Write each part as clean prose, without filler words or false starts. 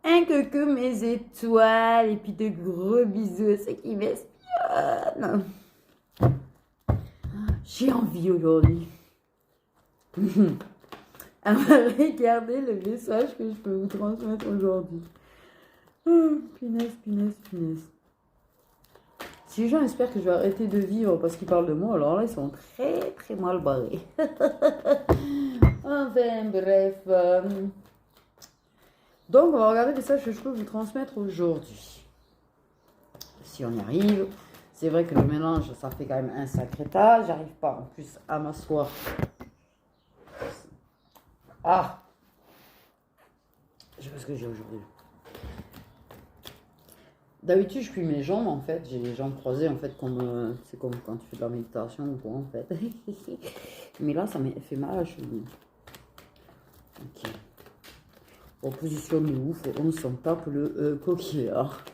Un que mes étoiles et puis de gros bisous à ceux qui m'espionnent. J'ai envie aujourd'hui. À regarder le message que je peux vous transmettre aujourd'hui. Punaise, punaise, punaise. Si les gens espèrent que je vais arrêter de vivre parce qu'ils parlent de moi, alors là, ils sont très, très mal barrés. Enfin, bref. Donc, on va regarder les messages que je peux vous transmettre aujourd'hui. Si on y arrive. C'est vrai que le mélange, ça fait quand même un sacré tas. J'arrive pas en plus à m'asseoir. Ah! Je sais pas ce que j'ai aujourd'hui. D'habitude, je plie mes jambes, en fait. J'ai les jambes croisées, en fait, comme c'est comme quand tu fais de la méditation ou quoi, en fait. Mais là, ça m'a fait mal à la cheville. Ok. En position de ouf, on s'en tape le coquillard.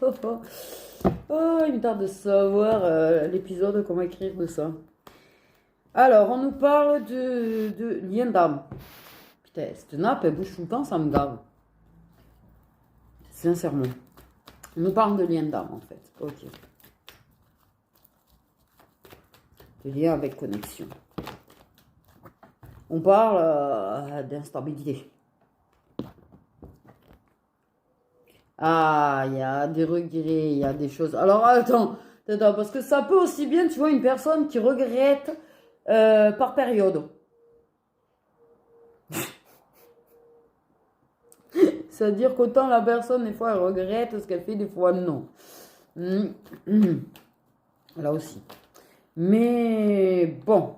Oh, il me tarde de savoir l'épisode, comment écrire de ça. Alors, on nous parle de lien d'âme. Putain, cette nappe, elle bouge tout le temps, ça me gave. Sincèrement. On nous parle de lien d'âme, en fait. Ok. De lien avec connexion. On parle d'instabilité. Ah, il y a des regrets, il y a des choses. Alors, attends, parce que ça peut aussi bien, tu vois, une personne qui regrette par période. C'est-à-dire qu'autant la personne, des fois, elle regrette ce qu'elle fait, des fois, non. Là aussi. Mais bon.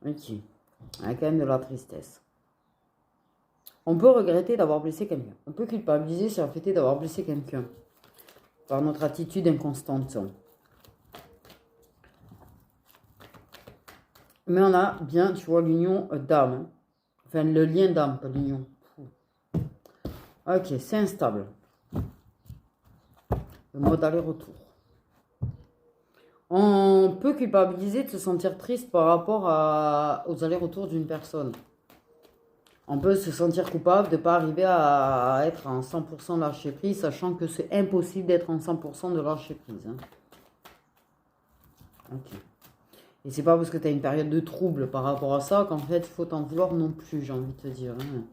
Ok. Il y a quand même de la tristesse. On peut regretter d'avoir blessé quelqu'un. On peut culpabiliser sur le fait d'avoir blessé quelqu'un. Par notre attitude inconstante. Mais on a bien, tu vois, l'union d'âme. Enfin, le lien d'âme, pas l'union. Ok, c'est instable. Le mode aller-retour. On peut culpabiliser de se sentir triste par rapport aux allers-retours d'une personne. On peut se sentir coupable de ne pas arriver à être en 100% de lâcher prise, sachant que c'est impossible d'être en 100% de lâcher prise. Hein. Ok. Et c'est pas parce que tu as une période de trouble par rapport à ça qu'en fait il faut t'en vouloir non plus, j'ai envie de te dire. Hein.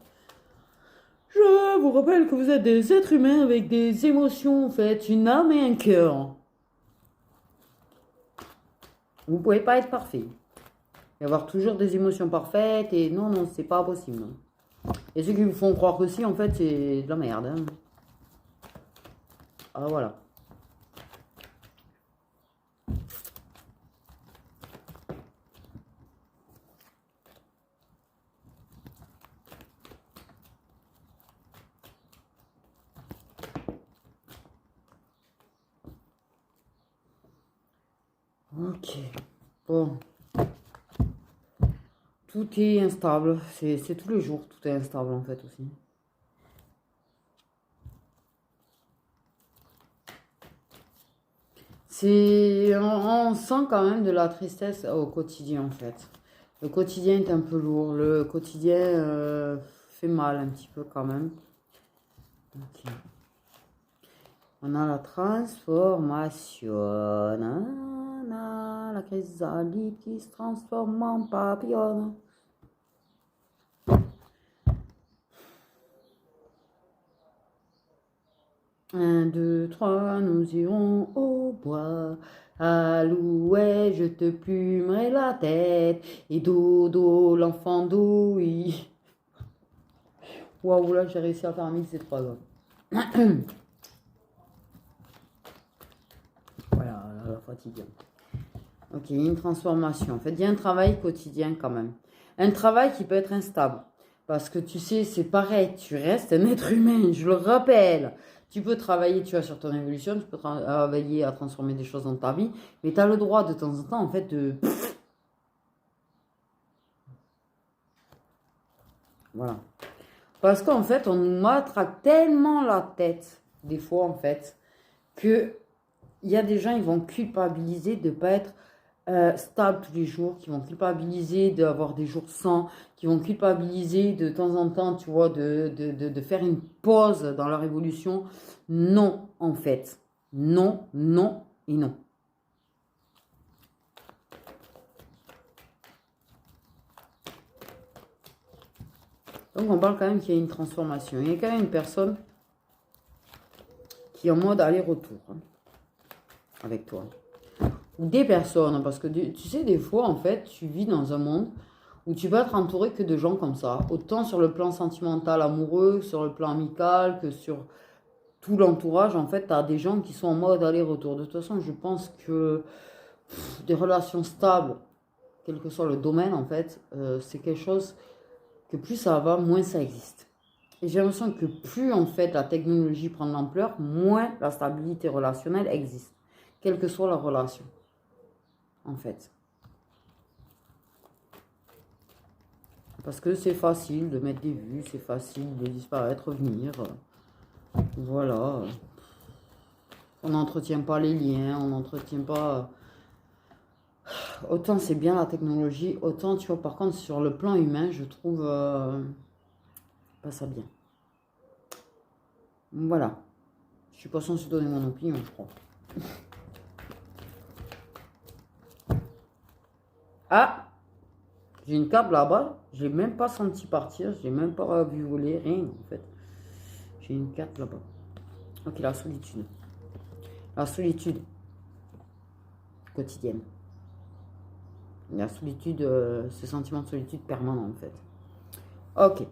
Je vous rappelle que vous êtes des êtres humains avec des émotions, en fait, une âme et un cœur. Vous ne pouvez pas être parfait. Et avoir toujours des émotions parfaites, et non, non, c'est pas possible. Et ceux qui vous font croire que si, en fait, c'est de la merde. Hein. Ah, voilà. Ok. Bon. Tout est instable. C'est tous les jours, tout est instable, en fait, aussi. On sent quand même de la tristesse au quotidien, en fait. Le quotidien est un peu lourd. Le quotidien fait mal un petit peu quand même. Ok. On a la transformation. La chrysalide qui se transforme en papillon. Un, deux, trois, nous irons au bois. À l'ouest, je te plumerai la tête. Et dodo, l'enfant douille. Waouh, là, j'ai réussi à faire un mix ces trois zones. Voilà, la fatigue. Ok, une transformation. En fait, il y a un travail quotidien quand même. Un travail qui peut être instable. Parce que tu sais, c'est pareil, tu restes un être humain, je le rappelle. Tu peux travailler, tu vois, sur ton évolution, tu peux travailler à transformer des choses dans ta vie, mais tu as le droit de temps en temps, en fait, de... Voilà. Parce qu'en fait, on nous matraque tellement la tête, des fois, en fait, que il y a des gens, ils vont culpabiliser de ne pas être stables tous les jours, qui vont culpabiliser d'avoir des jours sans, qui vont culpabiliser de temps en temps, tu vois, de faire une pause dans leur évolution. Non, en fait. Non, non et non. Donc, on parle quand même qu'il y a une transformation. Il y a quand même une personne qui est en mode aller-retour hein, avec toi. Ou des personnes, parce que tu sais, des fois, en fait, tu vis dans un monde où tu vas être entouré que de gens comme ça. Autant sur le plan sentimental, amoureux, sur le plan amical, que sur tout l'entourage. En fait, tu as des gens qui sont en mode aller-retour. De toute façon, je pense que des relations stables, quel que soit le domaine, en fait, c'est quelque chose que plus ça va, moins ça existe. Et j'ai l'impression que plus, en fait, la technologie prend de l'ampleur, moins la stabilité relationnelle existe, quelle que soit la relation, en fait. Parce que c'est facile de mettre des vues, c'est facile de disparaître, revenir. Voilà. On n'entretient pas les liens, on n'entretient pas... Autant c'est bien la technologie, autant, tu vois, par contre, sur le plan humain, je trouve pas ça bien. Voilà. Je suis pas censée donner mon opinion, je crois. Ah! J'ai une carte là-bas, je l'ai même pas senti partir, je l'ai même pas vu voler, rien en fait. J'ai une carte là-bas. Ok, la solitude. La solitude quotidienne. La solitude, ce sentiment de solitude permanent en fait. Ok.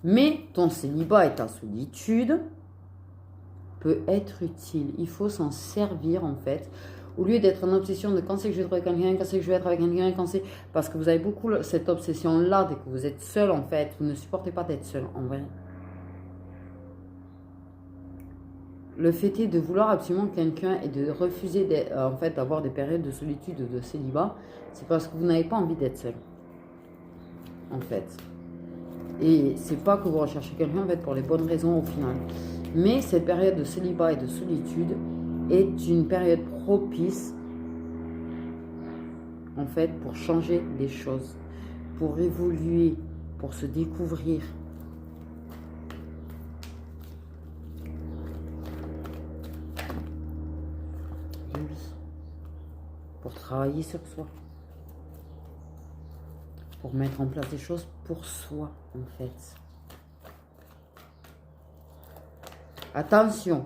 Mais ton célibat et ta solitude peut être utile. Il faut s'en servir en fait. Au lieu d'être en obsession de quand c'est que je vais être avec quelqu'un, quand c'est que je vais être avec quelqu'un, quand c'est... Parce que vous avez beaucoup cette obsession-là, dès que vous êtes seul en fait, vous ne supportez pas d'être seul en vrai. Le fait est de vouloir absolument quelqu'un et de refuser en fait, d'avoir des périodes de solitude ou de célibat, c'est parce que vous n'avez pas envie d'être seul. En fait. Et c'est pas que vous recherchez quelqu'un en fait, pour les bonnes raisons au final. Mais cette période de célibat et de solitude est une période propice en fait pour changer des choses, pour évoluer, pour se découvrir. Et oui, pour travailler sur soi, pour mettre en place des choses pour soi en fait. Attention.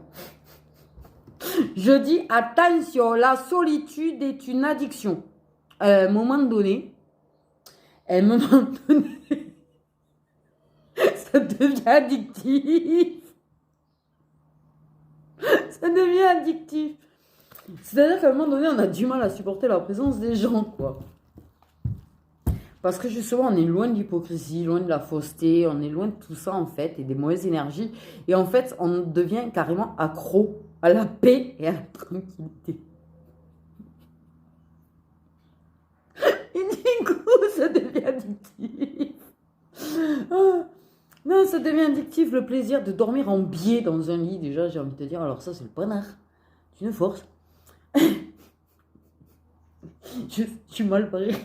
Je dis attention, la solitude est une addiction. À un moment donné, ça devient addictif. Ça devient addictif. C'est-à-dire qu'à un moment donné, on a du mal à supporter la présence des gens, quoi. Parce que justement, on est loin de l'hypocrisie, loin de la fausseté, on est loin de tout ça, en fait, et des mauvaises énergies. Et en fait, on devient carrément accro à la paix et à la tranquillité. Et du coup, ça devient addictif. Ah, non, ça devient addictif, le plaisir de dormir en biais dans un lit. Déjà, j'ai envie de te dire, alors ça, c'est le bonheur. C'est une force. Je suis mal parée.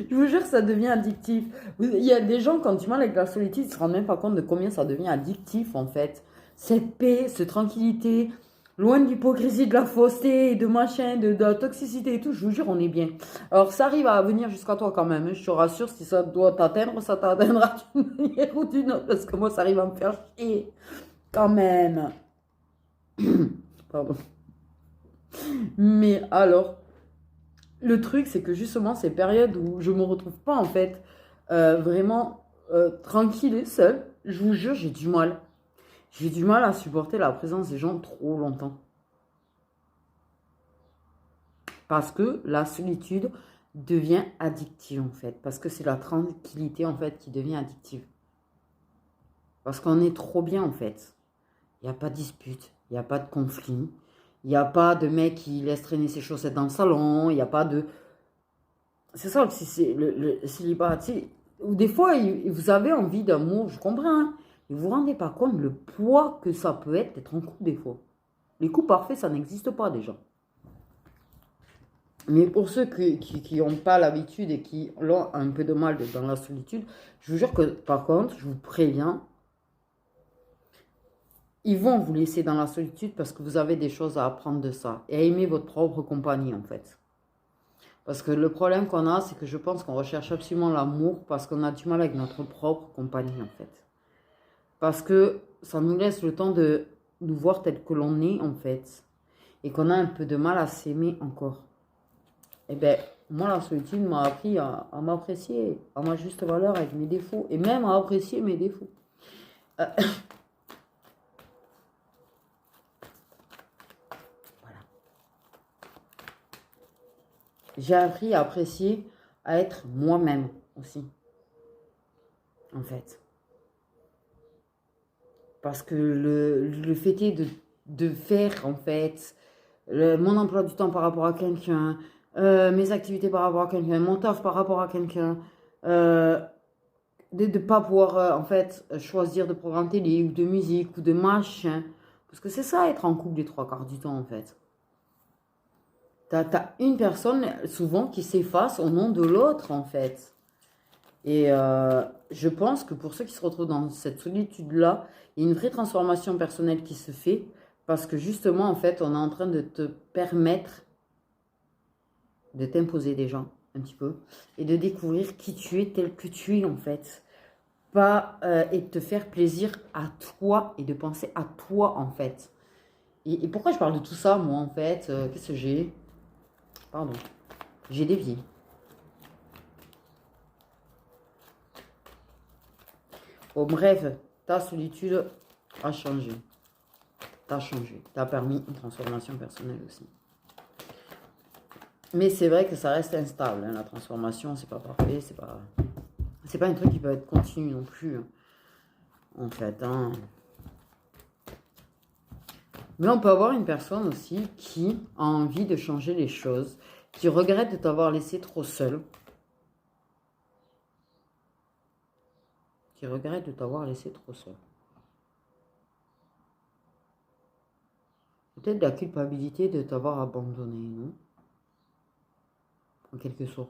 Je vous jure, ça devient addictif. Il y a des gens, quand tu mal avec la solitude, ils ne se rendent même pas compte de combien ça devient addictif, en fait. Cette paix, cette tranquillité, loin de l'hypocrisie, de la fausseté, de machin, de la toxicité et tout, je vous jure, on est bien. Alors, ça arrive à venir jusqu'à toi quand même. Hein. Je te rassure, si ça doit t'atteindre, ça t'atteindra d'une manière ou d'une autre. Parce que moi, ça arrive à me faire chier. Quand même. Pardon. Mais alors... Le truc, c'est que justement, ces périodes où je me retrouve pas, en fait, vraiment tranquille et seule, je vous jure, j'ai du mal. J'ai du mal à supporter la présence des gens trop longtemps. Parce que la solitude devient addictive, en fait. Parce que c'est la tranquillité, en fait, qui devient addictive. Parce qu'on est trop bien, en fait. Il n'y a pas de dispute, il n'y a pas de conflit. Il n'y a pas de mec qui laisse traîner ses chaussettes dans le salon. Il n'y a pas de... C'est ça, c'est le célibat. Ou des fois, vous avez envie d'amour, je comprends. Hein, et vous ne vous rendez pas compte le poids que ça peut être d'être en couple des fois. Les couples parfaits, ça n'existe pas déjà. Mais pour ceux qui n'ont pas l'habitude et qui ont un peu de mal dans la solitude, je vous jure que, par contre, je vous préviens, ils vont vous laisser dans la solitude parce que vous avez des choses à apprendre de ça et à aimer votre propre compagnie, en fait. Parce que le problème qu'on a, c'est que je pense qu'on recherche absolument l'amour parce qu'on a du mal avec notre propre compagnie, en fait. Parce que ça nous laisse le temps de nous voir tel que l'on est, en fait. Et qu'on a un peu de mal à s'aimer encore. Eh bien, moi, la solitude m'a appris à m'apprécier à ma juste valeur avec mes défauts. Et même à apprécier mes défauts. Euh, voilà. J'ai appris à apprécier, à être moi-même aussi. En fait. Parce que le fait est de faire, en fait, mon emploi du temps par rapport à quelqu'un, mes activités par rapport à quelqu'un, mon taf par rapport à quelqu'un, de ne pas pouvoir, en fait, choisir de programme télé ou de musique ou de machin. Parce que c'est ça, être en couple les trois quarts du temps, en fait. T'as une personne, souvent, qui s'efface au nom de l'autre, en fait. Et je pense que pour ceux qui se retrouvent dans cette solitude-là, il y a une vraie transformation personnelle qui se fait parce que justement, en fait, on est en train de te permettre de t'imposer des gens un petit peu et de découvrir qui tu es tel que tu es en fait. Pas, et de te faire plaisir à toi et de penser à toi en fait. Et pourquoi je parle de tout ça, moi, en fait qu'est-ce que j'ai? Pardon. J'ai dévié. Bon, bref, ta solitude a changé. T'as changé. T'as permis une transformation personnelle aussi. Mais c'est vrai que ça reste instable. Hein, la transformation, c'est pas parfait. C'est pas un truc qui peut être continu non plus. Hein, en fait. Hein. Mais on peut avoir une personne aussi qui a envie de changer les choses, qui regrette de t'avoir laissé trop seul. Qui regrette de t'avoir laissé trop seul. Peut-être la culpabilité de t'avoir abandonné, non? En quelque sorte.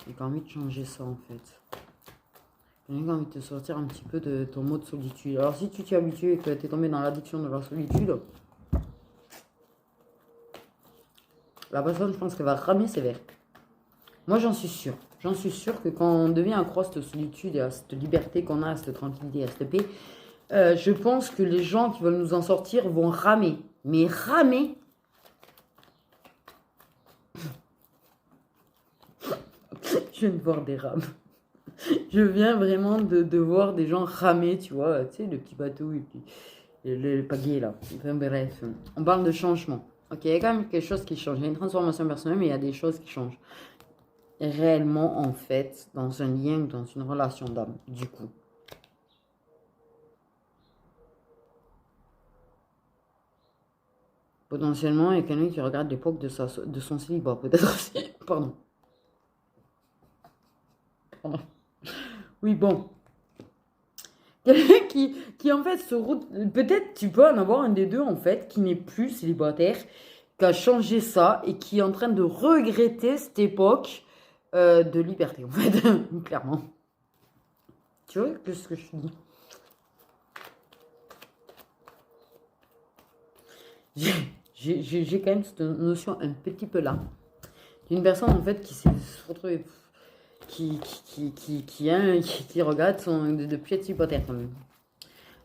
J'ai envie de changer ça en fait. J'ai envie de te sortir un petit peu de ton mode solitude. Alors si tu t'y habitues et que tu es tombé dans l'addiction de la solitude, la personne, je pense qu'elle va ramer sévère. Moi, j'en suis sûre. J'en suis sûre que quand on devient accro à cette solitude et à cette liberté qu'on a, à cette tranquillité, à cette paix, je pense que les gens qui veulent nous en sortir vont ramer. Mais ramer. Je viens de voir des rames. Je viens vraiment de voir des gens ramer, tu vois, tu sais, le petit bateau et puis le pagaie là. Enfin bref, on parle de changement. Ok, il y a quand même quelque chose qui change. Il y a une transformation personnelle, mais il y a des choses qui changent. Réellement, en fait, dans un lien ou dans une relation d'âme, du coup. Potentiellement, il y a quelqu'un qui regarde l'époque de son célibat, peut-être aussi. Pardon. Pardon. Oui, bon. Quelqu'un qui en fait se route. Peut-être tu peux en avoir un des deux en fait qui n'est plus célibataire, qui a changé ça et qui est en train de regretter cette époque de liberté en fait, clairement. Tu vois ce que je dis? J'ai quand même cette notion un petit peu là. D'une personne en fait qui s'est retrouvée. Qui regarde depuis être célibataire quand même.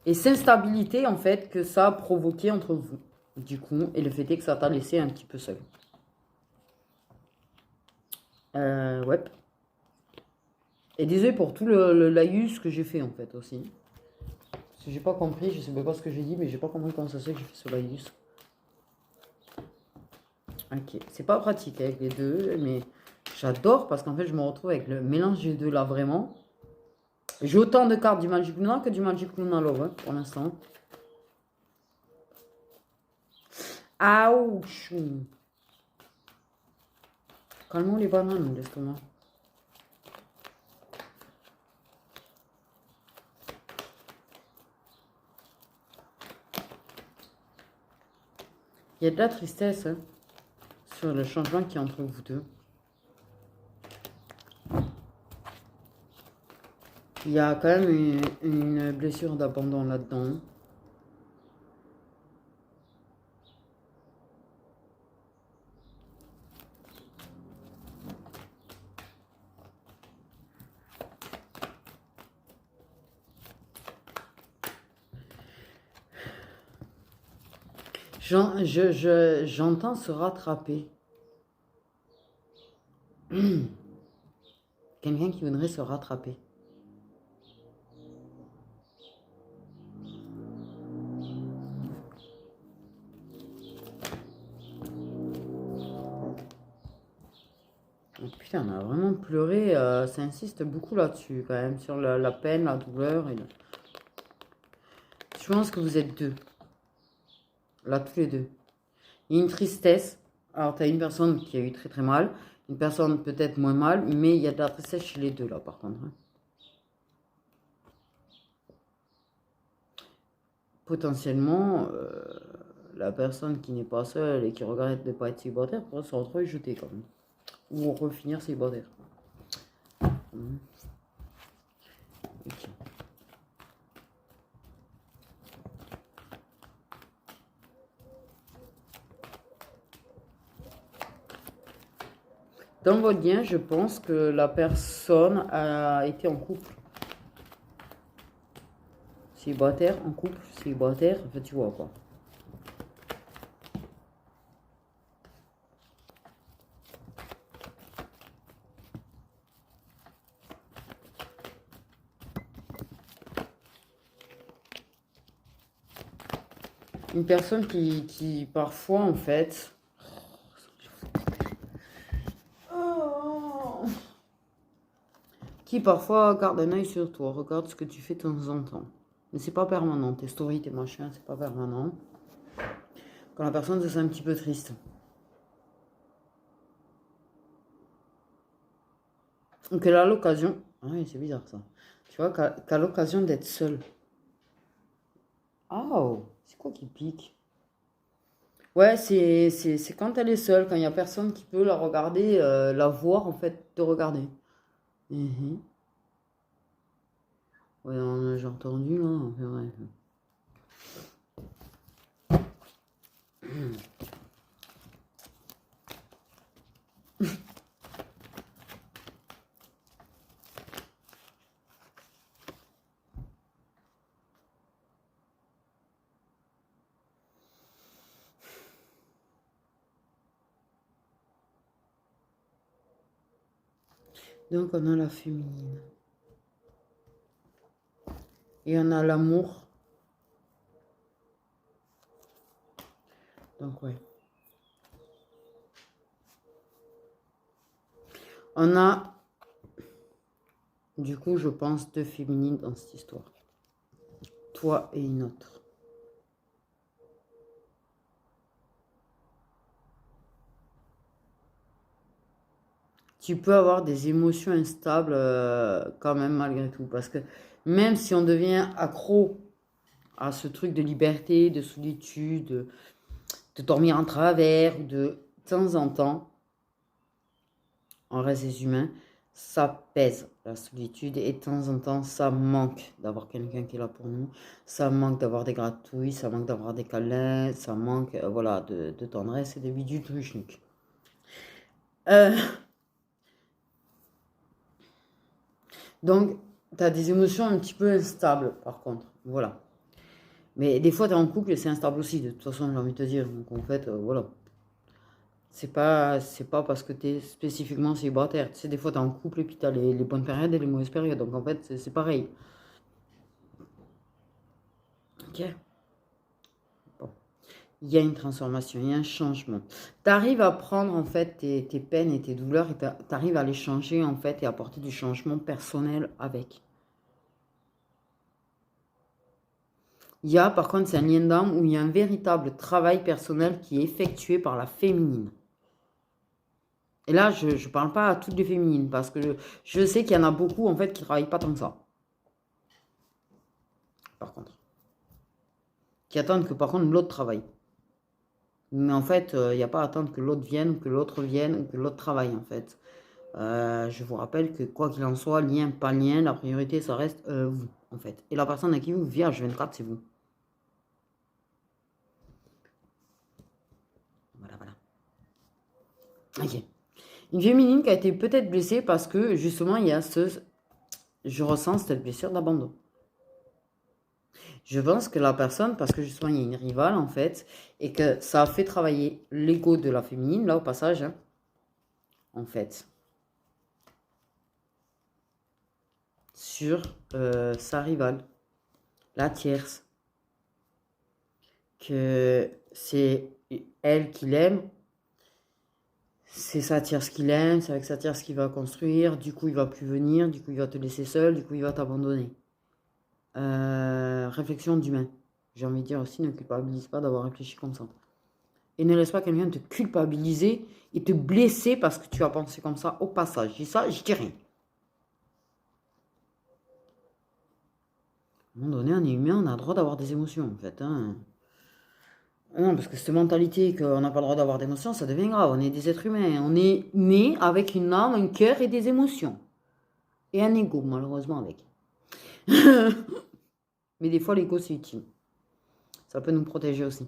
Et cette instabilité en fait que ça a provoqué entre vous. Du coup, et le fait est que ça t'a laissé un petit peu seul. Ouais. Et désolé pour tout le laïus que j'ai fait en fait aussi. Parce que j'ai pas compris, je sais pas ce que j'ai dit, mais j'ai pas compris comment ça se fait que j'ai fait ce laïus. Ok, c'est pas pratique avec les deux, mais j'adore parce qu'en fait je me retrouve avec le mélange des deux là vraiment. J'ai autant de cartes du Magic Luna que du Magic Luna Love hein, pour l'instant. Ouch. Calmons les bananes, l'estomac. Il y a de la tristesse hein, sur le changement qui est entre vous deux. Il y a quand même une blessure d'abandon là-dedans. J'entends se rattraper. Quelqu'un qui voudrait se rattraper. Oh, putain, on a vraiment pleuré. Ça insiste beaucoup là-dessus, quand même, sur la peine, la douleur. Je pense que vous êtes deux. Là, tous les deux. Il y a une tristesse. Alors, tu as une personne qui a eu très très mal. Une personne peut-être moins mal. Mais il y a de la tristesse chez les deux, là, par contre. Hein. Potentiellement, la personne qui n'est pas seule et qui regrette de ne pas être célibataire pourrait se retrouver jetée, quand même. Ou refinir célibataire. Okay. Dans votre lien, je pense que la personne a été en couple. Célibataire, en couple, célibataire, en fait, tu vois quoi. Une personne qui parfois, en fait... qui parfois garde un œil sur toi, regarde ce que tu fais de temps en temps. Mais c'est pas permanent, tes stories, tes machins, c'est pas permanent. Quand la personne se sent un petit peu triste. Donc elle a l'occasion... Ah oui, c'est bizarre ça. Tu vois, qu'à l'occasion d'être seule. Oh, c'est quoi qui pique? Ouais, c'est quand elle est seule, quand il n'y a personne qui peut la regarder, la voir en fait, te regarder. Mhm. Ouais, j'ai entendu là, enfin, bref. Donc on a la féminine. Et on a l'amour. Donc ouais. On a, du coup, je pense, deux féminines dans cette histoire. Toi et une autre. Tu peux avoir des émotions instables quand même malgré tout. Parce que même si on devient accro à ce truc de liberté, de solitude, de dormir en travers, de temps en temps, on reste des humains, ça pèse la solitude et de temps en temps, ça manque d'avoir quelqu'un qui est là pour nous. Ça manque d'avoir des gratouilles, ça manque d'avoir des câlins, ça manque voilà, de tendresse et de bidules truchniques. Donc, tu as des émotions un petit peu instables, par contre. Voilà. Mais des fois, tu es en couple et c'est instable aussi, de toute façon, j'ai envie de te dire. Donc, en fait, voilà. C'est pas parce que tu es spécifiquement célibataire. Tu sais, des fois, tu es en couple et puis tu as les bonnes périodes et les mauvaises périodes. Donc, en fait, c'est pareil. Ok. Bon. Il y a une transformation, il y a un changement. Tu arrives à prendre, en fait, tes peines et tes douleurs et tu arrives à les changer, en fait, et apporter du changement personnel avec. Il y a, par contre, c'est un lien d'âme où il y a un véritable travail personnel qui est effectué par la féminine. Et là, je ne parle pas à toutes les féminines, parce que je sais qu'il y en a beaucoup, en fait, qui ne travaillent pas tant que ça. Par contre. Qui attendent que, par contre, l'autre travaille. Mais en fait, il n'y a pas à attendre que l'autre vienne, ou que l'autre vienne, ou que l'autre travaille, en fait. Je vous rappelle que quoi qu'il en soit, lien, pas lien, la priorité, ça reste vous, en fait. Et la personne à qui vous vit H24, c'est vous. Voilà, voilà. Ok. Une féminine qui a été peut-être blessée parce que, justement, il y a je ressens cette blessure d'abandon. Je pense que la personne, parce que justement il y a une rivale en fait, et que ça a fait travailler l'ego de la féminine, là au passage, hein, en fait, sur sa rivale, la tierce, que c'est elle qui l'aime, c'est sa tierce qui l'aime, c'est avec sa tierce qu'il va construire, du coup il va plus venir, du coup il va te laisser seul, du coup il va t'abandonner. Réflexion d'humain. J'ai envie de dire aussi, ne culpabilise pas d'avoir réfléchi comme ça. Et ne laisse pas quelqu'un te culpabiliser et te blesser parce que tu as pensé comme ça au passage. Je dis ça, je dis rien. À un moment donné, on est humain, on a le droit d'avoir des émotions en fait. Hein. Non, parce que cette mentalité qu'on n'a pas le droit d'avoir d'émotions, ça devient grave. On est des êtres humains. On est né avec une âme, un cœur et des émotions. Et un ego, malheureusement, avec. Mais des fois, l'ego, c'est utile. Ça peut nous protéger aussi.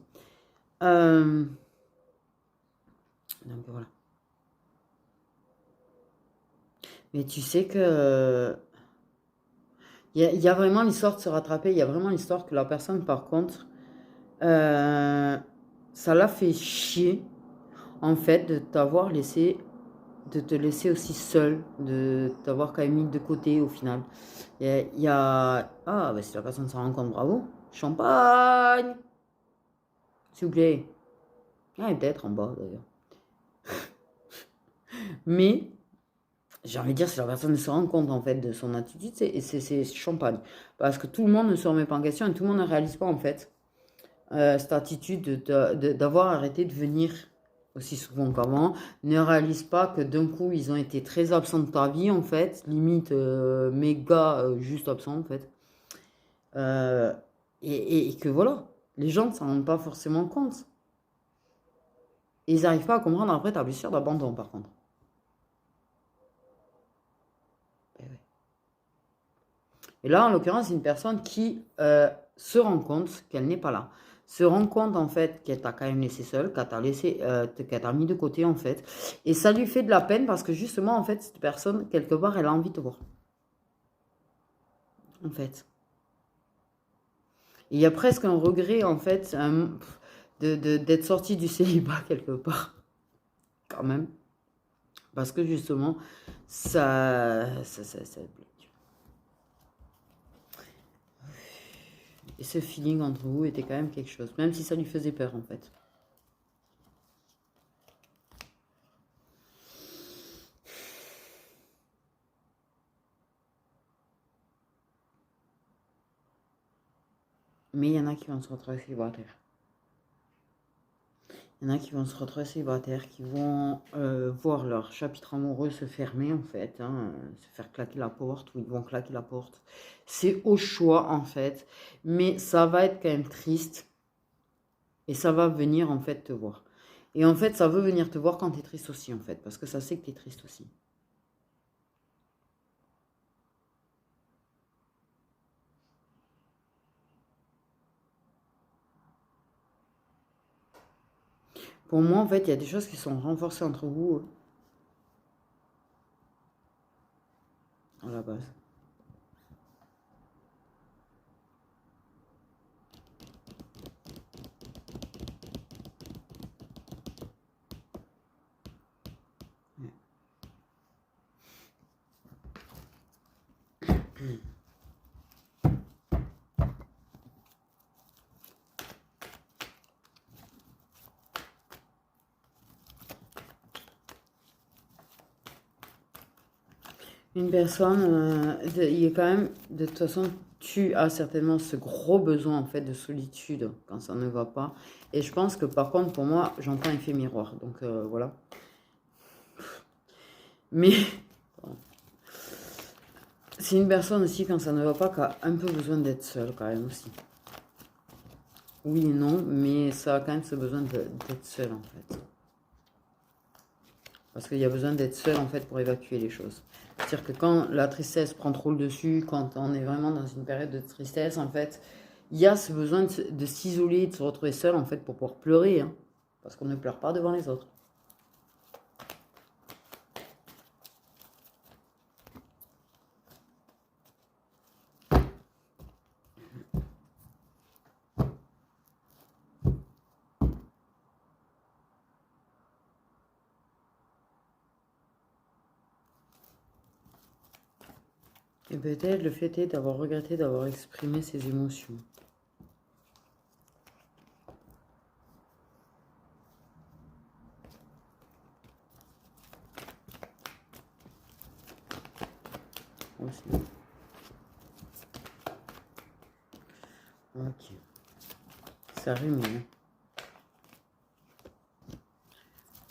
Donc voilà. Mais tu sais que il y a vraiment l'histoire de se rattraper. Il y a vraiment l'histoire que la personne, par contre, ça l'a fait chier, en fait, de t'avoir laissé, de te laisser aussi seule, de t'avoir quand même mis de côté au final. Il y a... Ah, bah si la personne s'en rend compte, bravo. Champagne, s'il vous plaît. Ah, et peut-être en bas, d'ailleurs. Mais, j'ai envie de dire, si la personne se rend compte, en fait, de son attitude, c'est champagne. Parce que tout le monde ne se remet pas en question et tout le monde ne réalise pas, en fait, cette attitude d'avoir arrêté de venir aussi souvent qu'avant, ne réalise pas que d'un coup ils ont été très absents de ta vie en fait, limite méga juste absents en fait, Euh, et que voilà, les gens ne s'en rendent pas forcément compte. Et ils n'arrivent pas à comprendre après ta blessure d'abandon par contre. Eh ouais. Et là en l'occurrence c'est une personne qui se rend compte qu'elle n'est pas là. Se rend compte en fait qu'elle t'a quand même laissé seule, qu'elle t'a laissé, qu'elle t'a mis de côté en fait. Et ça lui fait de la peine parce que justement en fait cette personne quelque part elle a envie de te voir. En fait. Et il y a presque un regret en fait d'être sorti du célibat quelque part. Quand même. Parce que justement ça et ce feeling entre vous était quand même quelque chose. Même si ça lui faisait peur en fait. Mais il y en a qui vont se retrouver célibataires. Il y en a qui vont se retrouver célibataires, qui vont voir leur chapitre amoureux se fermer en fait, hein, se faire claquer la porte, ou ils vont claquer la porte. C'est au choix en fait, mais ça va être quand même triste et ça va venir en fait te voir. Et en fait, ça veut venir te voir quand tu es triste aussi en fait, parce que ça sait que tu es triste aussi. Pour moi, en fait, il y a des choses qui sont renforcées entre vous à la base. Une personne, il est quand même, de toute façon, tu as certainement ce gros besoin en fait de solitude quand ça ne va pas. Et je pense que par contre, pour moi, j'entends effet miroir. Donc voilà. Mais c'est une personne aussi quand ça ne va pas qui a un peu besoin d'être seule quand même aussi. Oui et non, mais ça a quand même ce besoin d'être seul en fait. Parce qu'il y a besoin d'être seul en fait pour évacuer les choses. C'est-à-dire que quand la tristesse prend trop le dessus, quand on est vraiment dans une période de tristesse, en fait, il y a ce besoin de s'isoler, de se retrouver seul en fait pour pouvoir pleurer. Hein, parce qu'on ne pleure pas devant les autres. Et peut-être le fait est d'avoir regretté d'avoir exprimé ses émotions. Aussi. Ok. Ça rumine.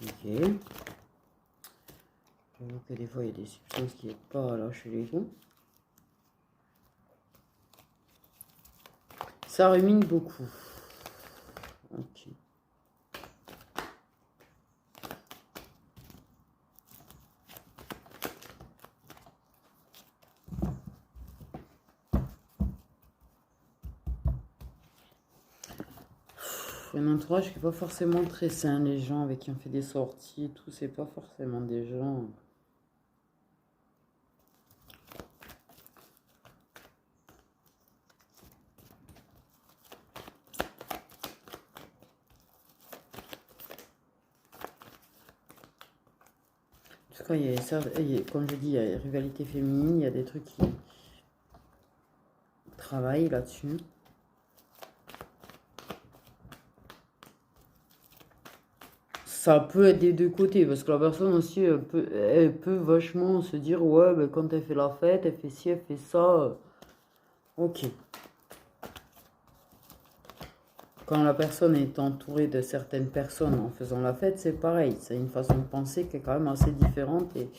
Ok. J'avoue que des fois il y a des substances qui n'aident pas à lâcher les goûts. Ça rumine beaucoup. Ok. Un entourage qui n'est pas forcément très sain, les gens avec qui on fait des sorties et tout, c'est pas forcément des gens. En tout cas, il y a ça, comme je dis, il y a rivalité féminine, il y a des trucs qui travaillent là-dessus. Ça peut être des deux côtés, parce que la personne aussi, elle peut vachement se dire, ouais, ben, quand elle fait la fête, elle fait ci, elle fait ça. Ok. Quand la personne est entourée de certaines personnes en faisant la fête, c'est pareil. C'est une façon de penser qui est quand même assez différente et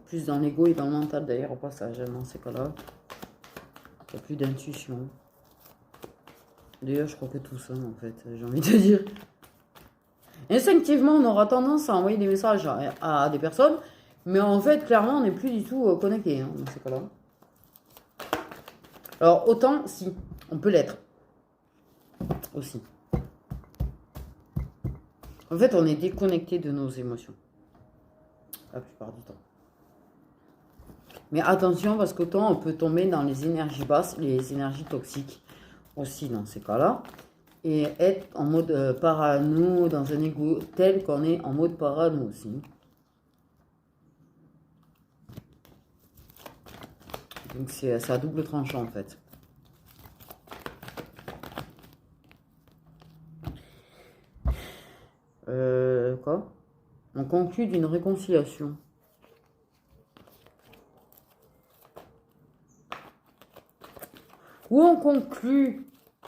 plus dans l'ego et dans le mental d'ailleurs au passage. Dans ces cas-là, il n'y a plus d'intuition. D'ailleurs, je crois que tout ça, en fait, j'ai envie de dire. Instinctivement, on aura tendance à envoyer des messages à des personnes, mais en fait, clairement, on n'est plus du tout connecté hein, dans ces cas-là. Alors, autant, si, on peut l'être aussi. En fait, on est déconnecté de nos émotions. La plupart du temps. Mais attention, parce qu'autant on peut tomber dans les énergies basses, les énergies toxiques aussi dans ces cas-là. Et être en mode parano, dans un ego tel qu'on est en mode parano aussi. Donc c'est à double tranchant en fait. Quoi? On conclut d'une réconciliation. Ou on conclut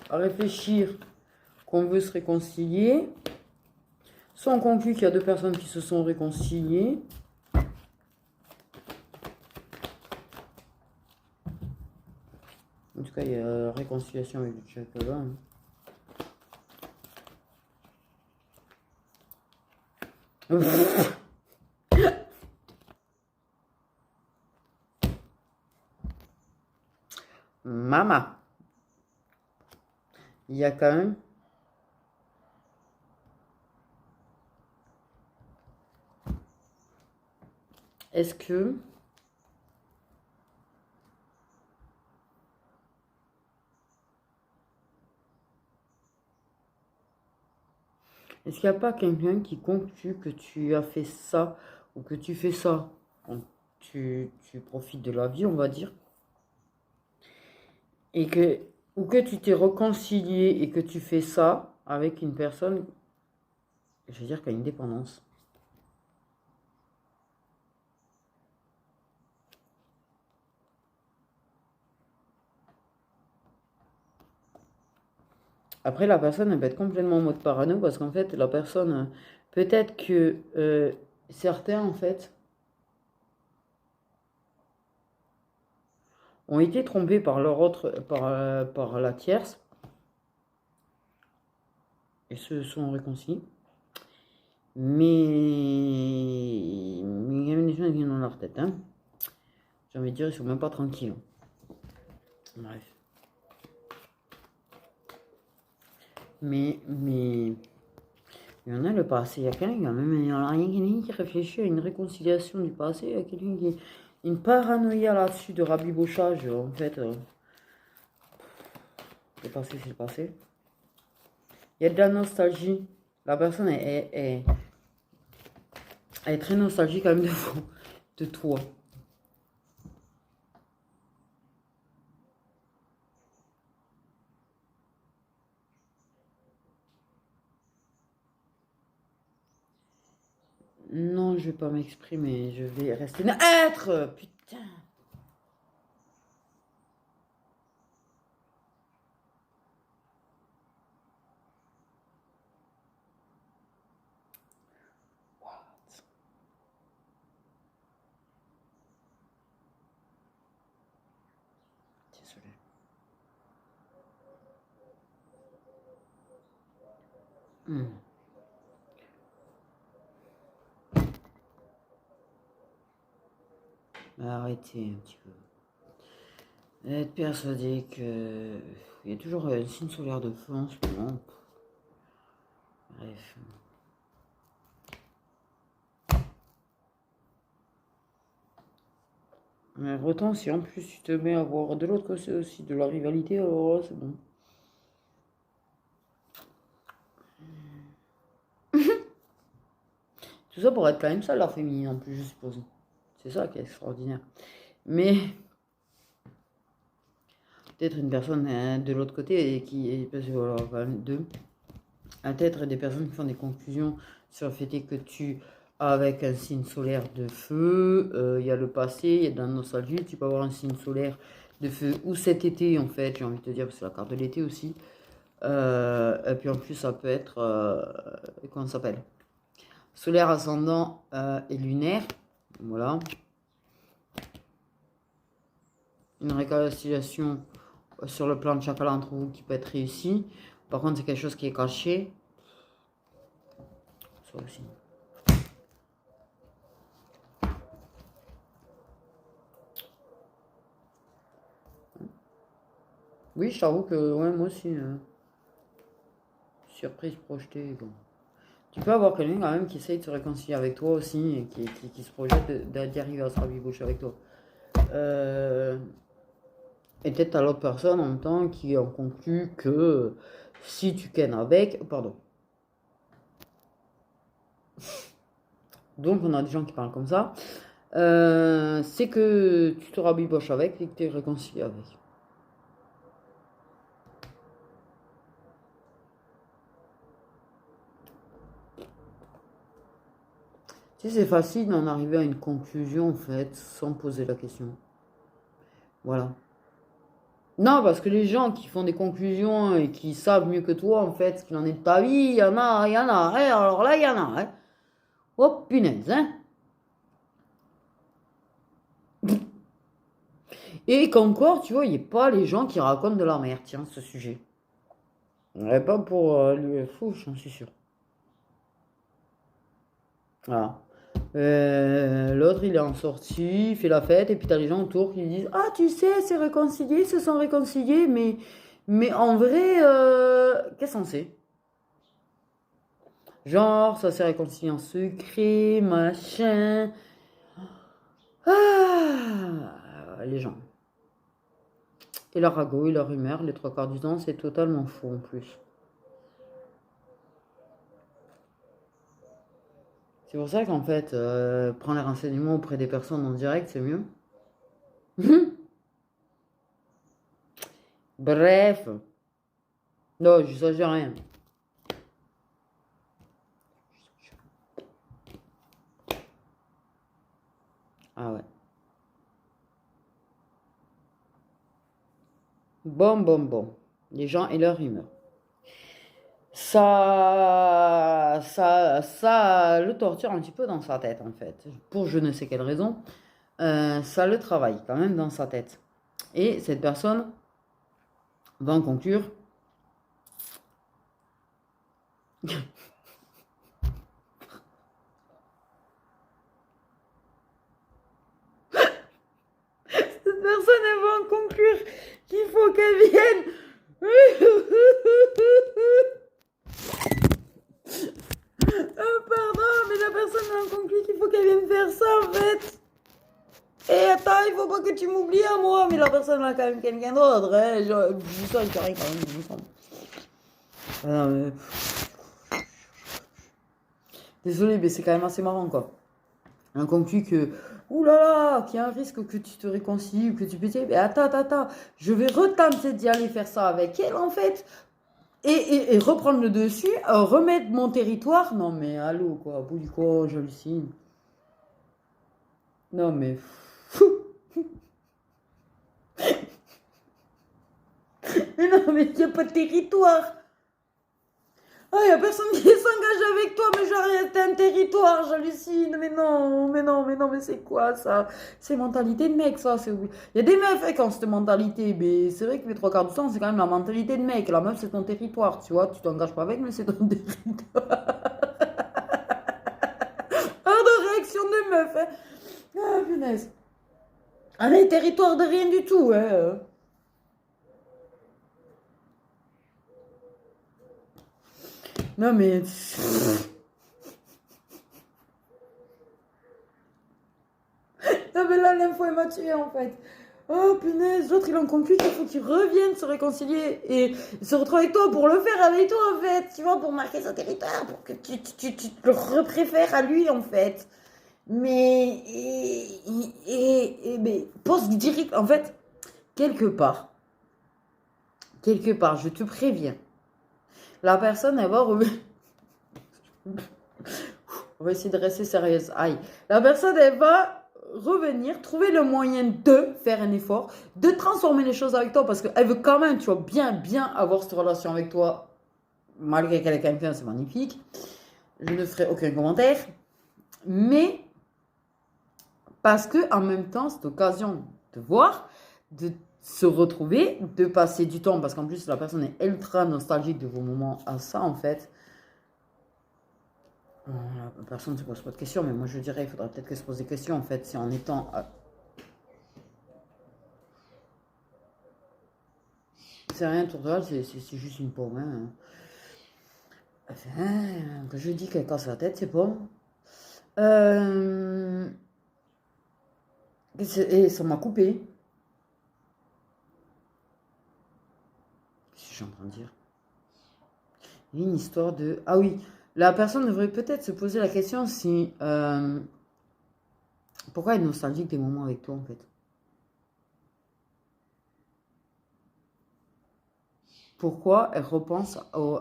à réfléchir qu'on veut se réconcilier. Soit on conclut qu'il y a deux personnes qui se sont réconciliées. En tout cas, il y a réconciliation avec le chakra. Hein. Mama. Il y a quand même... Est-ce que... Est-ce qu'il n'y a pas quelqu'un qui conclut que tu as fait ça ou que tu fais ça quand tu profites de la vie, on va dire, et que, ou que tu t'es réconcilié et que tu fais ça avec une personne, je veux dire, qui a une dépendance. Après, la personne, elle peut être complètement en mode parano parce qu'en fait, la personne, peut-être que certains, en fait, ont été trompés par leur autre, par la tierce. et se sont réconciliés. Mais il y a des choses qui sont dans leur tête. Hein. J'ai envie de dire, ils sont même pas tranquilles. Bref. Mais il y en a le passé. Il y a quelqu'un il y a quelqu'un qui réfléchit à une réconciliation du passé. Il y a quelqu'un qui... Une paranoïa là-dessus de rabibochage, en fait. Le passé, c'est le passé. Il y a de la nostalgie. La personne elle est très nostalgique quand même de toi. Non, je vais pas m'exprimer. Je vais rester neutre. Putain. Désolé. Arrêtez un petit peu. Être persuadé que il y a toujours un signe solaire de feu en ce moment. Bref. Mais autant si en plus tu te mets à voir de l'autre côté aussi de la rivalité, alors là c'est bon. Tout ça pour être quand même ça, l'art féminine en plus, je suppose. C'est ça qui est extraordinaire. Mais peut-être une personne de l'autre côté et qui. Parce que voilà, quand même deux. Peut-être des personnes qui font des conclusions sur le fait que tu as avec un signe solaire de feu, il y a le passé, il y a de la nostalgie, tu peux avoir un signe solaire de feu ou cet été en fait, j'ai envie de te dire, parce que c'est la carte de l'été aussi. Et puis en plus ça peut être, comment ça s'appelle? Solaire, ascendant et lunaire, voilà. Une réconciliation sur le plan de chacun d'entre vous qui peut être réussie. Par contre, c'est quelque chose qui est caché. Ça aussi. Oui, je t'avoue que ouais, moi aussi, surprise projetée. Bon. Tu peux avoir quelqu'un quand même qui essaye de se réconcilier avec toi aussi et qui se projette d'y arriver à se rabiboucher avec toi. Et peut-être à l'autre personne en même temps qui en conclut que si tu kennes avec, pardon. Donc on a des gens qui parlent comme ça. C'est que tu te rabiboches avec et que tu es réconcilié avec. Tu sais, c'est facile d'en arriver à une conclusion en fait sans poser la question. Voilà. Non, parce que les gens qui font des conclusions et qui savent mieux que toi en fait ce qu'il en est de ta vie, il y en a, il y en a. Hein, alors là, il y en a. Hein. Oh punaise, hein. Et qu'encore, tu vois, il n'y a pas les gens qui racontent de la merde, tiens, ce sujet. Ouais, pas pour lui fou, j'en suis sûr. Voilà. L'autre, il est en sortie, il fait la fête, et puis t'as les gens autour qui lui disent ah, tu sais, c'est réconcilié, ils se sont réconciliés, mais en vrai, qu'est-ce qu'on sait? Genre, ça s'est réconcilié en secret, machin. Ah, les gens. Et leur ragot et leur rumeur, les trois quarts du temps, c'est totalement faux en plus. C'est pour ça qu'en fait, prendre les renseignements auprès des personnes en direct, c'est mieux. Bref. Non, j'exagère rien. Ah ouais. Bon. Les gens et leur humeur. Ça le torture un petit peu dans sa tête, en fait. Pour je ne sais quelle raison. Ça le travaille quand même dans sa tête. Et cette personne va en conclure Cette personne, elle va en conclure qu'il faut qu'elle vienne. Pardon, mais la personne elle a conclu qu'il faut qu'elle vienne faire ça en fait. Et attends, il faut pas que tu m'oublies à moi, mais la personne a quand même quelqu'un d'autre. Hein. Je sens qu'il y a quand même, il me semble. Ah non, mais... Désolé, mais c'est quand même assez marrant quoi. On conclut que, ouh là là, qu'il y a un risque que tu te réconcilies ou que tu peux dire, mais attends, je vais retenter d'y aller faire ça avec elle en fait. Et reprendre le dessus, remettre mon territoire. Non mais allô quoi, au bout du coup, j'hallucine. Non mais... Mais non mais il n'y a pas de territoire. Ah, il n'y a personne qui s'engage avec toi, mais j'arrête un territoire, j'hallucine. Mais c'est quoi ça? C'est mentalité de mec, ça. Il y a des meufs qui ont cette mentalité, mais c'est vrai que les trois quarts du temps, c'est quand même la mentalité de mec. La meuf, c'est ton territoire, tu vois. Tu t'engages pas avec, mais c'est ton territoire. Ah, de réaction de meuf, hein. Ah, punaise. Ah, les territoires de rien du tout, hein. Non, mais... Non, mais là, l'info, elle m'a tué, en fait. Oh, punaise, l'autre, il en conclut qu'il faut qu'il revienne se réconcilier et se retrouver avec toi pour le faire avec toi, en fait. Tu vois, pour marquer son territoire, pour que tu te le repréfères à lui, en fait. Mais... mais pense direct, en fait, quelque part, je te préviens, la personne, elle va revenir... On va essayer de rester sérieuse. Aïe. La personne, elle va revenir, trouver le moyen de faire un effort, de transformer les choses avec toi parce qu'elle veut quand même, tu vois, bien avoir cette relation avec toi. Malgré qu'elle ait quelqu'un, c'est magnifique. Je ne ferai aucun commentaire. Mais parce que en même temps, cette occasion de voir, de se retrouver, de passer du temps, parce qu'en plus, la personne est ultra nostalgique de vos moments à ça, en fait. Personne ne se pose pas de questions, mais moi je dirais qu'il faudrait peut-être qu'elle se pose des questions en fait, si en étant. C'est rien, tour de c'est juste une pomme. Hein. Enfin, que je dis qu'elle casse la tête, c'est bon. Et ça m'a coupé. Qu'est-ce que je suis en train de dire? Il y a une histoire de. Ah oui, la personne devrait peut-être se poser la question si. Pourquoi elle est nostalgique des moments avec toi en fait? Pourquoi elle repense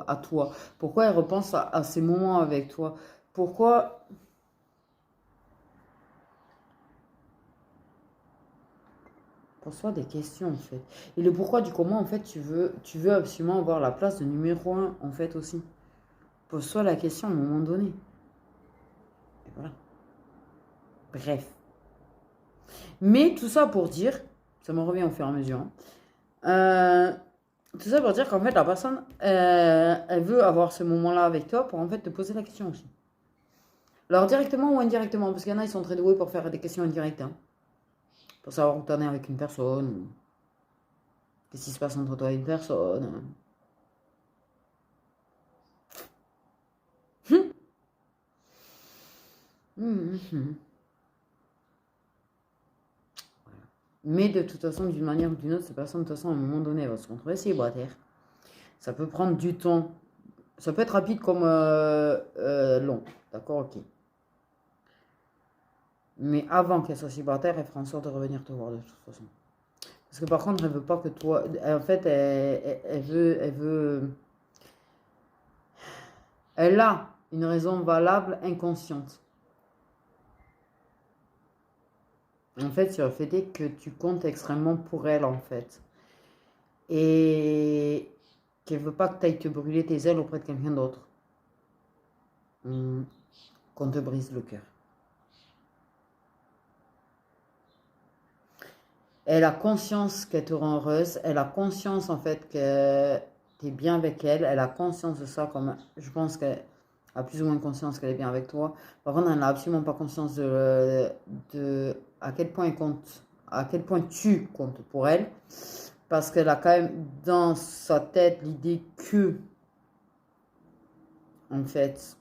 à toi? Pourquoi elle repense à ces moments avec toi? Pourquoi... Pose-toi des questions en fait. Et le pourquoi du comment en fait tu veux absolument avoir la place de numéro un en fait aussi. Pose-toi la question à un moment donné. Et voilà. Bref. Mais tout ça pour dire, ça me revient au fur et à mesure. Hein. Tout ça pour dire qu'en fait la personne, elle veut avoir ce moment-là avec toi pour en fait te poser la question aussi. Alors directement ou indirectement, parce qu'il y en a ils sont très doués pour faire des questions indirectes. Hein. Pour savoir où t'en es avec une personne. Qu'est-ce qui se passe entre toi et une personne. Mais de toute façon, d'une manière ou d'une autre, cette personne, de toute façon, à un moment donné, elle va se retrouver célibataire. Ça peut prendre du temps. Ça peut être rapide comme long. D'accord, ok. Mais avant qu'elle soit célibataire, elle fera en sorte de revenir te voir de toute façon. Parce que par contre, elle veut pas que toi... En fait, elle veut... Elle a une raison valable inconsciente. En fait, sur le fait est que tu comptes extrêmement pour elle, en fait. Et qu'elle veut pas que tu ailles te brûler tes ailes auprès de quelqu'un d'autre. Qu'on te brise le cœur. Elle a conscience qu'elle te rend heureuse. Elle a conscience, en fait, que tu es bien avec elle. Elle a conscience de ça. Comme je pense qu'elle a plus ou moins conscience qu'elle est bien avec toi. Par contre, elle n'a absolument pas conscience de à quel point elle compte, à quel point tu comptes pour elle. Parce qu'elle a quand même dans sa tête l'idée que, en fait,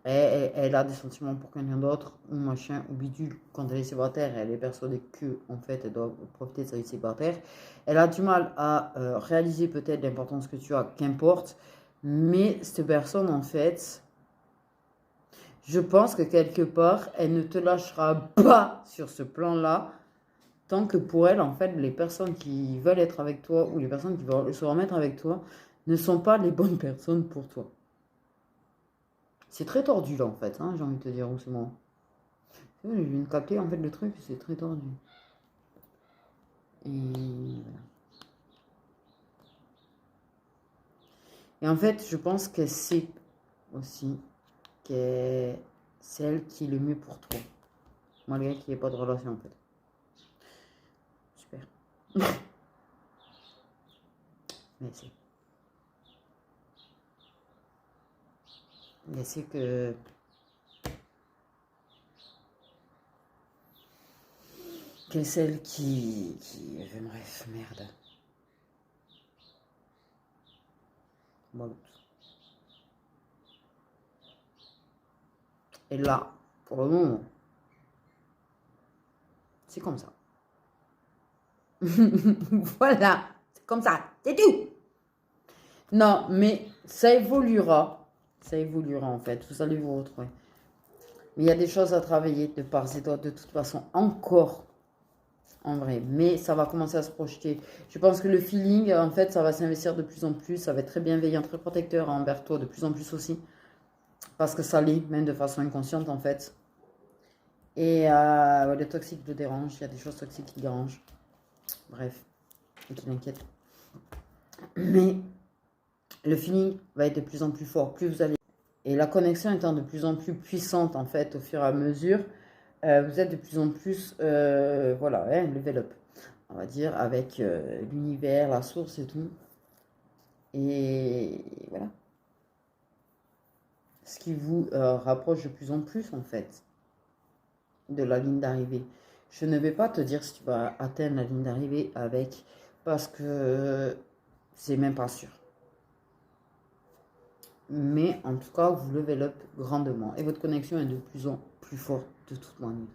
elle a des sentiments pour quelqu'un d'autre, ou machin, ou bidule. Quand elle est célibataire, elle est persuadée que, en fait, elle doit profiter de sa vie célibataire. Elle a du mal à réaliser peut-être l'importance que tu as, qu'importe. Mais cette personne, en fait, je pense que quelque part, elle ne te lâchera pas sur ce plan-là. Tant que pour elle, en fait, les personnes qui veulent être avec toi ou les personnes qui veulent se remettre avec toi ne sont pas les bonnes personnes pour toi. C'est très tordu là en fait, hein, j'ai envie de te dire, ou c'est moi. Je viens de capter en fait le truc, c'est très tordu. Et voilà. Et en fait, je pense que c'est aussi que c'est elle qui est le mieux pour toi. Malgré qu'il n'y ait pas de relation en fait. Super. Mais c'est. Mais c'est que celle qui. Bref, merde. Bon. Et là, pour le moment, c'est comme ça. Voilà, c'est comme ça, c'est tout. Non, mais ça évoluera. Ça évoluera en fait, vous allez vous retrouver. Mais il y a des choses à travailler de part et d'autre, de toute façon, encore en vrai. Mais ça va commencer à se projeter. Je pense que le feeling, en fait, ça va s'investir de plus en plus. Ça va être très bienveillant, très protecteur envers toi, de plus en plus aussi. Parce que ça l'est, même de façon inconsciente en fait. Et le toxique le dérange. Il y a des choses toxiques qui dérangent. Bref, et qui l'inquiètent. Mais le feeling va être de plus en plus fort. Plus vous allez. Et la connexion étant de plus en plus puissante en fait au fur et à mesure, vous êtes de plus en plus, voilà, level up, on va dire, avec l'univers, la source et tout. Et voilà. Ce qui vous rapproche de plus en plus en fait de la ligne d'arrivée. Je ne vais pas te dire si tu vas atteindre la ligne d'arrivée avec, parce que c'est même pas sûr. Mais en tout cas, vous level up grandement et votre connexion est de plus en plus forte de toute manière.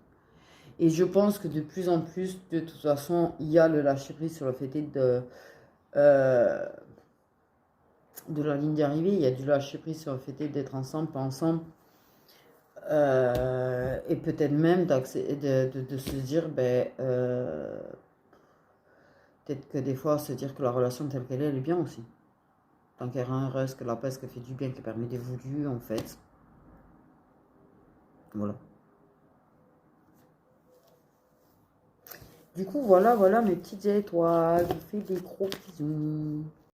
Et je pense que de plus en plus, de toute façon, il y a le lâcher-prise sur le fait de la ligne d'arrivée. Il y a du lâcher-prise sur le fait d'être ensemble, pas ensemble. Et peut-être même de se dire, peut-être que des fois, se dire que la relation telle qu'elle est, elle est bien aussi. Tant qu'elle rend heureuse, que la paix, qu'elle fait du bien, qu'elle permet d'évoluer, en fait. Voilà. Du coup, voilà mes petites étoiles. Je vous fais des gros bisous.